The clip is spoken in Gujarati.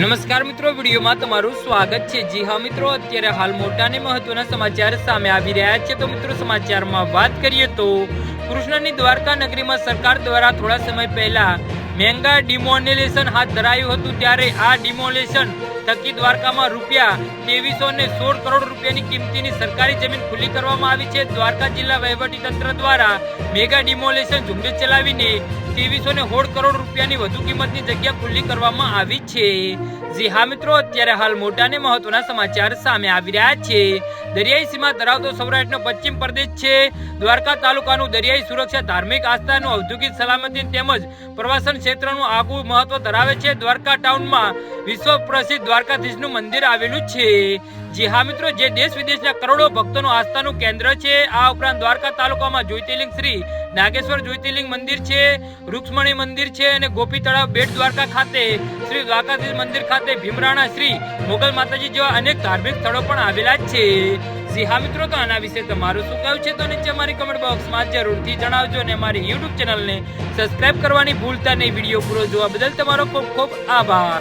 નમસ્કાર મિત્રો, વિડીયોમાં તમારું સ્વાગત છે। જી હા મિત્રો, અત્યારે હાલ મોટા અને મહત્વના સમાચાર સામે આવી રહ્યા છે। તો મિત્રો, સમાચારમાં વાત કરીએ તો કૃષ્ણની દ્વારકા નગરીમાં સરકાર દ્વારા થોડા સમય પહેલા મેગા ડિમોલેશન હાથ ધરાયું હતું, ત્યારે આ ડિમોલેશન થકી દ્વારકામાં રૂપિયા 2316 કરોડ રૂપિયાની કિંમતીની સરકારી જમીન ખુલ્લી કરવામાં આવી છે। દ્વારકા જિલ્લા વહીવટી તંત્ર દ્વારા મેગા ડિમોલેશન ઝુંબેશ ચલાવીને 2316 કરોડ રૂપિયાની વધુ કિંમતની જગ્યા ખુલ્લી કરવામાં આવી છે। જી હા મિત્રો, અત્યારે હાલ મોટા અને મહત્વના સમાચાર સામે આવી રહ્યા છે। દરિયાઈ સીમા ધરાવતો સૌરાષ્ટ્રનો પશ્ચિમ પ્રદેશ છે। દ્વારકા તાલુકાનું દરિયાઈ સુરક્ષા, ધાર્મિક આસ્થાનું, ઔદ્યોગિક સલામતી તેમજ પ્રવાસન ક્ષેત્રનું આગવું મહત્વ ધરાવે છે। દ્વારકા ટાઉનમાં વિશ્વ પ્રસિદ્ધ દ્વારકાધીશનું મંદિર આવેલું છે। જી હા મિત્રો, જે દેશ વિદેશના કરોડો ભક્તોનું આસ્થાનું કેન્દ્ર છે। આ ઉપરાંત દ્વારકા તાલુકામાં જ્યોતિર્લિંગ શ્રી નાગેશ્વર જ્યોતિર્લિંગ મંદિર છે, રૂક્ષ્મણી મંદિર છે અને ગોપી તળાવ, બેટ દ્વારકા ખાતે શ્રી દ્વારકાધીશ મંદિર ખાતે ભીમરાણા શ્રી મોગલ માતાજી જેવા અનેક ધાર્મિક સ્થળો પણ આવેલા છે। જી હા મિત્રો, તો આના વિશે તમારું શું કહેવું છે તો નીચે અમારી કમેન્ટ બોક્સમાં જરૂરથી જણાવજો અને અમારી યુટ્યુબ ચેનલને સબસ્ક્રાઇબ કરવાની ભૂલતા નહીં। વિડીયો પૂરો જોવા બદલ તમારો ખૂબ ખૂબ આભાર।